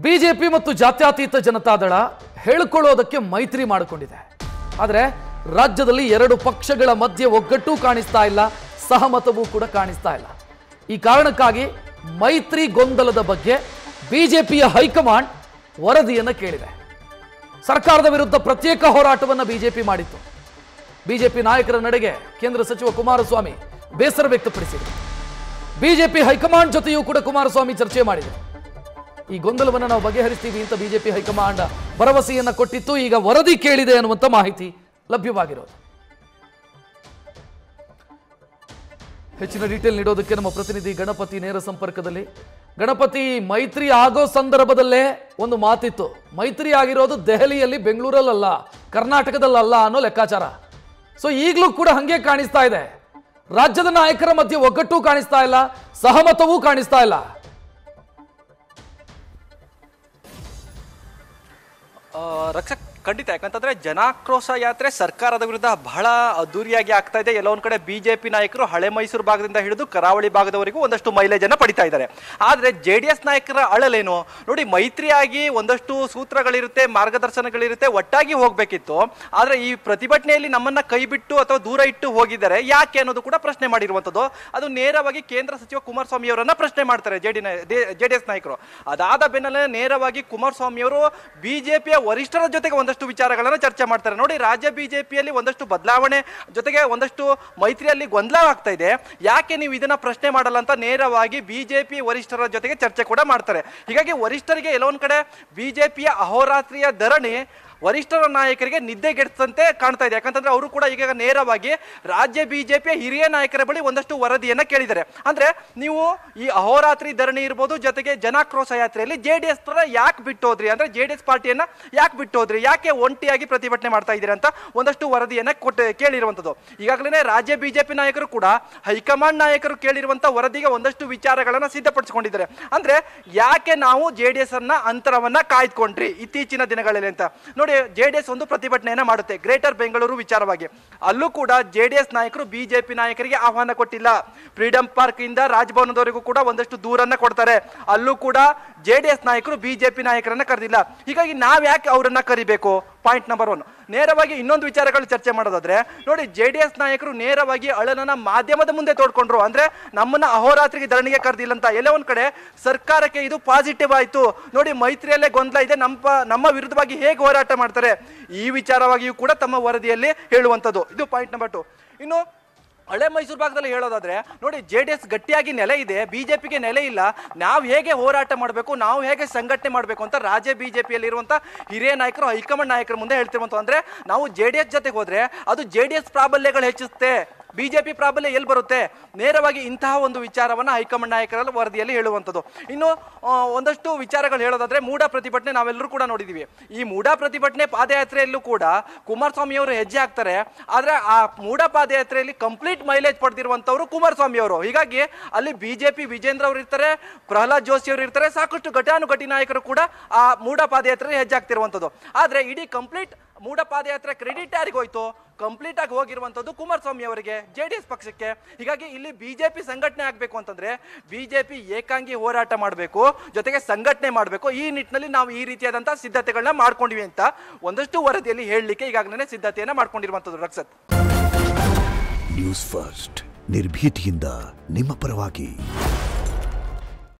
BJP ಮತ್ತು ಜಾತ್ಯತೀತ ಜನತಾದಳ ಹೇಳಿಕೊಳ್ಳೋದಕ್ಕೆ ಮೈತ್ರಿ ಮಾಡಿಕೊಂಡಿದೆ. ಆದರೆ ರಾಜ್ಯದಲ್ಲಿ ಎರಡು ಪಕ್ಷಗಳ ಮಧ್ಯೆ ಒಗ್ಗಟ್ಟು ಕಾಣಿಸ್ತಾ ಇಲ್ಲ, ಸಹಮತವೂ ಕೂಡ ಕಾಣಿಸ್ತಾ ಇಲ್ಲ. ಈ ಕಾರಣಕ್ಕಾಗಿ ಮೈತ್ರಿ ಗೊಂದಲದ ಬಗ್ಗೆ ಬಿಜೆಪಿಯ ಹೈಕಮಾಂಡ್ ವರದಿಯನ್ನು ಕೇಳಿದೆ. ಸರ್ಕಾರದ ವಿರುದ್ಧ ಪ್ರತ್ಯೇಕ ಹೋರಾಟವನ್ನು ಬಿಜೆಪಿ ಮಾಡಿತ್ತು. ಬಿಜೆಪಿ ನಾಯಕರ ನಡೆಗೆ ಕೇಂದ್ರ ಸಚಿವ ಕುಮಾರಸ್ವಾಮಿ ಬೇಸರ ವ್ಯಕ್ತಪಡಿಸಿದರು. ಬಿಜೆಪಿ ಹೈಕಮಾಂಡ್ ಜೊತೆಯೂ ಕೂಡ ಕುಮಾರಸ್ವಾಮಿ ಚರ್ಚೆ ಮಾಡಿದರು. ಈ ಗೊಂದಲವನ್ನು ನಾವು ಬಗೆಹರಿಸ್ತೀವಿ ಅಂತ ಬಿಜೆಪಿ ಹೈಕಮಾಂಡ್ ಭರವಸೆಯನ್ನು ಕೊಟ್ಟಿತ್ತು. ಈಗ ವರದಿ ಕೇಳಿದೆ ಅನ್ನುವಂಥ ಮಾಹಿತಿ ಲಭ್ಯವಾಗಿರೋದು. ಹೆಚ್ಚಿನ ಡೀಟೇಲ್ ನೀಡೋದಕ್ಕೆ ನಮ್ಮ ಪ್ರತಿನಿಧಿ ಗಣಪತಿ ನೇರ ಸಂಪರ್ಕದಲ್ಲಿ. ಗಣಪತಿ, ಮೈತ್ರಿ ಆಗೋ ಸಂದರ್ಭದಲ್ಲೇ ಒಂದು ಮಾತಿತ್ತು, ಮೈತ್ರಿ ಆಗಿರೋದು ದೆಹಲಿಯಲ್ಲಿ, ಬೆಂಗಳೂರಲ್ಲ, ಕರ್ನಾಟಕದಲ್ಲ ಅನ್ನೋ ಲೆಕ್ಕಾಚಾರ. ಸೊ ಈಗಲೂ ಕೂಡ ಹಂಗೆ ಕಾಣಿಸ್ತಾ ಇದೆ. ರಾಜ್ಯದ ನಾಯಕರ ಮಧ್ಯೆ ಒಗ್ಗಟ್ಟು ಕಾಣಿಸ್ತಾ ಇಲ್ಲ, ಸಹಮತವೂ ಕಾಣಿಸ್ತಾ ಇಲ್ಲ. ರಕ್ಷಕ್, ಖಂಡಿತ. ಯಾಕಂತಂದ್ರೆ ಜನಾಕ್ರೋಶ ಯಾತ್ರೆ ಸರ್ಕಾರದ ವಿರುದ್ಧ ಬಹಳ ಅದ್ದೂರಿಯಾಗಿ ಆಗ್ತಾ ಇದೆ. ಎಲ್ಲೊಂದ್ ಕಡೆ ಬಿಜೆಪಿ ನಾಯಕರು ಹಳೆ ಮೈಸೂರು ಭಾಗದಿಂದ ಹಿಡಿದು ಕರಾವಳಿ ಭಾಗದವರೆಗೂ ಒಂದಷ್ಟು ಮೈಲೇಜ್ ಅನ್ನ ಪಡಿತಾ ಇದ್ದಾರೆ. ಆದ್ರೆ ಜೆಡಿಎಸ್ ನಾಯಕರ ಅಳಲೇನು ನೋಡಿ, ಮೈತ್ರಿಯಾಗಿ ಒಂದಷ್ಟು ಸೂತ್ರಗಳಿರುತ್ತೆ, ಮಾರ್ಗದರ್ಶನಗಳಿರುತ್ತೆ, ಒಟ್ಟಾಗಿ ಹೋಗ್ಬೇಕಿತ್ತು. ಆದ್ರೆ ಈ ಪ್ರತಿಭಟನೆಯಲ್ಲಿ ನಮ್ಮನ್ನ ಕೈ ಬಿಟ್ಟು ಅಥವಾ ದೂರ ಇಟ್ಟು ಹೋಗಿದ್ದಾರೆ ಯಾಕೆ ಅನ್ನೋದು ಕೂಡ ಪ್ರಶ್ನೆ ಮಾಡಿರುವಂತದ್ದು. ಅದು ನೇರವಾಗಿ ಕೇಂದ್ರ ಸಚಿವ ಕುಮಾರಸ್ವಾಮಿ ಅವರನ್ನ ಪ್ರಶ್ನೆ ಮಾಡ್ತಾರೆ ಜೆಡಿಎಸ್ ನಾಯಕರು. ಅದಾದ ಬೆನ್ನಲ್ಲೇ ನೇರವಾಗಿ ಕುಮಾರಸ್ವಾಮಿ ಅವರು ಬಿಜೆಪಿಯ ವರಿಷ್ಠರ ಜೊತೆಗೆ ಒಂದಷ್ಟು ವಿಚಾರಗಳನ್ನು ಚರ್ಚೆ ಮಾಡ್ತಾರೆ. ನೋಡಿ, ರಾಜ್ಯ ಬಿಜೆಪಿಯಲ್ಲಿ ಒಂದಷ್ಟು ಬದಲಾವಣೆ ಜೊತೆಗೆ ಒಂದಷ್ಟು ಮೈತ್ರಿಯಲ್ಲಿ ಗೊಂದಲ ಆಗ್ತಾ ಇದೆ, ಯಾಕೆ ನೀವು ಇದನ್ನ ಪ್ರಶ್ನೆ ಮಾಡಲ್ಲ ಅಂತ ನೇರವಾಗಿ ಬಿಜೆಪಿ ವರಿಷ್ಠರ ಜೊತೆಗೆ ಚರ್ಚೆ ಕೂಡ ಮಾಡ್ತಾರೆ. ಹೀಗಾಗಿ ವರಿಷ್ಠರಿಗೆ ಎಲ್ಲೊಂದ್ ಕಡೆ ಬಿಜೆಪಿಯ ಅಹೋರಾತ್ರಿಯ ಧರಣಿ ವರಿಷ್ಠರ ನಾಯಕರಿಗೆ ನಿದ್ದೆಗೆಡಿಸಂತೆ ಕಾಣ್ತಾ ಇದೆ. ಯಾಕಂತಂದ್ರೆ ಅವರು ಕೂಡ ಈಗ ನೇರವಾಗಿ ರಾಜ್ಯ ಬಿಜೆಪಿಯ ಹಿರಿಯ ನಾಯಕರ ಬಳಿ ಒಂದಷ್ಟು ವರದಿಯನ್ನ ಕೇಳಿದ್ದಾರೆ. ಅಂದ್ರೆ ನೀವು ಈ ಅಹೋರಾತ್ರಿ ಧರಣಿ ಇರ್ಬೋದು, ಜೊತೆಗೆ ಜನಾಕ್ರೋಶ ಯಾತ್ರೆಯಲ್ಲಿ ಜೆಡಿಎಸ್ ಯಾಕೆ ಬಿಟ್ಟೋದ್ರಿ, ಅಂದ್ರೆ ಜೆಡಿಎಸ್ ಪಾರ್ಟಿಯನ್ನ ಯಾಕೆ ಬಿಟ್ಟೋದ್ರಿ, ಯಾಕೆ ಒಂಟಿಯಾಗಿ ಪ್ರತಿಭಟನೆ ಮಾಡ್ತಾ ಇದ್ದೀರಿ ಅಂತ ಒಂದಷ್ಟು ವರದಿಯನ್ನ ಕೇಳಿರುವಂತದ್ದು. ಈಗಾಗಲೇ ರಾಜ್ಯ ಬಿಜೆಪಿ ನಾಯಕರು ಕೂಡ ಹೈಕಮಾಂಡ್ ನಾಯಕರು ಕೇಳಿರುವಂತಹ ವರದಿಗೆ ಒಂದಷ್ಟು ವಿಚಾರಗಳನ್ನ ಸಿದ್ಧಪಡಿಸಿಕೊಂಡಿದ್ದಾರೆ. ಅಂದ್ರೆ ಯಾಕೆ ನಾವು ಜೆಡಿಎಸ್ ಅನ್ನ ಅಂತರವನ್ನ ಕಾಯ್ದುಕೊಂಡ್ರಿ ಇತ್ತೀಚಿನ ದಿನಗಳಲ್ಲಿ ಅಂತ ನೋಡಿ, ಜೆಡಿಎಸ್ ಒಂದು ಪ್ರತಿಭಟನೆಯನ್ನ ಮಾಡುತ್ತೆ ಗ್ರೇಟರ್ ಬೆಂಗಳೂರು ವಿಚಾರವಾಗಿ. ಅಲ್ಲೂ ಕೂಡ ಜೆಡಿಎಸ್ ನಾಯಕರು ಬಿಜೆಪಿ ನಾಯಕರಿಗೆ ಆಹ್ವಾನ ಕೊಟ್ಟಿಲ್ಲ. ಫ್ರೀಡಂ ಪಾರ್ಕ್ ಇಂದ ರಾಜಭವನದವರೆಗೂ ಕೂಡ ಒಂದಷ್ಟು ದೂರನ್ನ ಕೊಡ್ತಾರೆ. ಅಲ್ಲೂ ಕೂಡ ಜೆಡಿಎಸ್ ನಾಯಕರು ಬಿಜೆಪಿ ನಾಯಕರನ್ನ ಕರೆದಿಲ್ಲ. ಹೀಗಾಗಿ ನಾವ್ ಯಾಕೆ ಅವರನ್ನ ಕರಿಬೇಕು? Point number 1. ನೇರವಾಗಿ ಇನ್ನೊಂದು ವಿಚಾರಗಳು ಚರ್ಚೆ ಮಾಡೋದಾದ್ರೆ ನೋಡಿ, ಜೆಡಿಎಸ್ ನಾಯಕರು ನೇರವಾಗಿ ಅಳನನ್ನ ಮಾಧ್ಯಮದ ಮುಂದೆ ತೋಡ್ಕೊಂಡ್ರು. ಅಂದ್ರೆ ನಮ್ಮನ್ನ ಅಹೋರಾತ್ರಿಗೆ ಧರಣಿಗೆ ಕರೆದಿಲ್ಲ ಅಂತ. ಎಲ್ಲ ಒಂದ್ ಕಡೆ ಸರ್ಕಾರಕ್ಕೆ ಇದು ಪಾಸಿಟಿವ್ ಆಯ್ತು. ನೋಡಿ, ಮೈತ್ರಿಯಲ್ಲೇ ಗೊಂದಲ ಇದೆ, ನಮ್ಮ ವಿರುದ್ಧವಾಗಿ ಹೇಗೆ ಹೋರಾಟ ಮಾಡ್ತಾರೆ, ಈ ವಿಚಾರವಾಗಿಯೂ ಕೂಡ ತಮ್ಮ ವರದಿಯಲ್ಲಿ ಹೇಳುವಂಥದ್ದು. ಇದು ಪಾಯಿಂಟ್ ನಂಬರ್ 2. ಇನ್ನು ಹಳೆ ಮೈಸೂರು ಭಾಗದಲ್ಲಿ ಹೇಳೋದಾದ್ರೆ ನೋಡಿ, ಜೆಡಿಎಸ್ ಗಟ್ಟಿಯಾಗಿ ನೆಲೆ ಇದೆ, ಬಿಜೆಪಿಗೆ ನೆಲೆ ಇಲ್ಲ. ನಾವು ಹೇಗೆ ಹೋರಾಟ ಮಾಡಬೇಕು, ನಾವು ಹೇಗೆ ಸಂಘಟನೆ ಮಾಡಬೇಕು ಅಂತ ರಾಜ್ಯ ಬಿಜೆಪಿಯಲ್ಲಿ ಇರುವಂತ ಹಿರಿಯ ನಾಯಕರು ಹೈಕಮಾಂಡ್ ನಾಯಕರ ಮುಂದೆ ಹೇಳ್ತಿರುವಂತ. ಅಂದ್ರೆ ನಾವು ಜೆಡಿಎಸ್ ಜೊತೆಗೆ ಹೋದ್ರೆ ಅದು ಜೆಡಿಎಸ್ ಪ್ರಾಬಲ್ಯಗಳು ಹೆಚ್ಚಿಸುತ್ತೆ, ಬಿಜೆಪಿ ಪ್ರಾಬಲ್ಯ ಎಲ್ಲಿ ಬರುತ್ತೆ? ನೇರವಾಗಿ ಇಂತಹ ಒಂದು ವಿಚಾರವನ್ನ ಹೈಕಮಾಂಡ್ ನಾಯಕರ ವರದಿಯಲ್ಲಿ ಹೇಳುವಂಥದ್ದು. ಇನ್ನು ಒಂದಷ್ಟು ವಿಚಾರಗಳು ಹೇಳೋದಾದ್ರೆ, ಮೂಡ ಪ್ರತಿಭಟನೆ ನಾವೆಲ್ಲರೂ ಕೂಡ ನೋಡಿದೀವಿ. ಈ ಮೂಡ ಪ್ರತಿಭಟನೆ ಪಾದಯಾತ್ರೆಯಲ್ಲೂ ಕೂಡ ಕುಮಾರಸ್ವಾಮಿ ಅವರು ಹೆಜ್ಜೆ ಹಾಕ್ತಾರೆ. ಆದ್ರೆ ಆ ಮೂಡ ಪಾದಯಾತ್ರೆಯಲ್ಲಿ ಕಂಪ್ಲೀಟ್ ಮೈಲೇಜ್ ಪಡೆದಿರುವಂತವ್ರು ಕುಮಾರಸ್ವಾಮಿ ಅವರು. ಹೀಗಾಗಿ ಅಲ್ಲಿ ಬಿಜೆಪಿ ವಿಜೇಂದ್ರ ಅವರು ಇರ್ತಾರೆ, ಪ್ರಹ್ಲಾದ್ ಜೋಶಿ ಅವರು ಇರ್ತಾರೆ, ಸಾಕಷ್ಟು ಘಟಾನುಘಟಿ ನಾಯಕರು ಕೂಡ ಆ ಮೂಡ ಪಾದಯಾತ್ರೆ ಹೆಜ್ಜೆ ಹಾಕ್ತಿರುವಂಥದ್ದು. ಆದ್ರೆ ಇಡೀ ಕಂಪ್ಲೀಟ್ ಮೂಡ ಪಾದಯಾತ್ರೆ ಕ್ರೆಡಿಟ್ ಯಾರಿಗೆ ಹೋಯ್ತು? ಕಂಪ್ಲೀಟ್ ಆಗಿ ಹೋಗಿರುವಂತದ್ದು ಕುಮಾರಸ್ವಾಮಿ ಅವರಿಗೆ, ಜೆಡಿಎಸ್ ಪಕ್ಷಕ್ಕೆ. ಹೀಗಾಗಿ ಇಲ್ಲಿ ಬಿಜೆಪಿ ಸಂಘಟನೆ ಆಗ್ಬೇಕು ಅಂತಂದ್ರೆ ಬಿಜೆಪಿ ಏಕಾಂಗಿ ಹೋರಾಟ ಮಾಡಬೇಕು, ಜೊತೆಗೆ ಸಂಘಟನೆ ಮಾಡಬೇಕು. ಈ ನಿಟ್ಟಿನಲ್ಲಿ ನಾವು ಈ ರೀತಿಯಾದಂತಹ ಸಿದ್ಧತೆಗಳನ್ನ ಮಾಡ್ಕೊಂಡಿವಿ ಅಂತ ಒಂದಷ್ಟು ವರದಿಯಲ್ಲಿ ಹೇಳಲಿಕ್ಕೆ ಈಗಾಗಲೇ ಸಿದ್ಧತೆಯನ್ನ ಮಾಡ್ಕೊಂಡಿರುವಂತದ್ದು. ರಕ್ಷತ್, ನ್ಯೂಸ್ ಫಸ್ಟ್ ನಿರ್ಭೀತಿಯಿಂದ ನಿಮ್ಮ ಪರವಾಗಿ.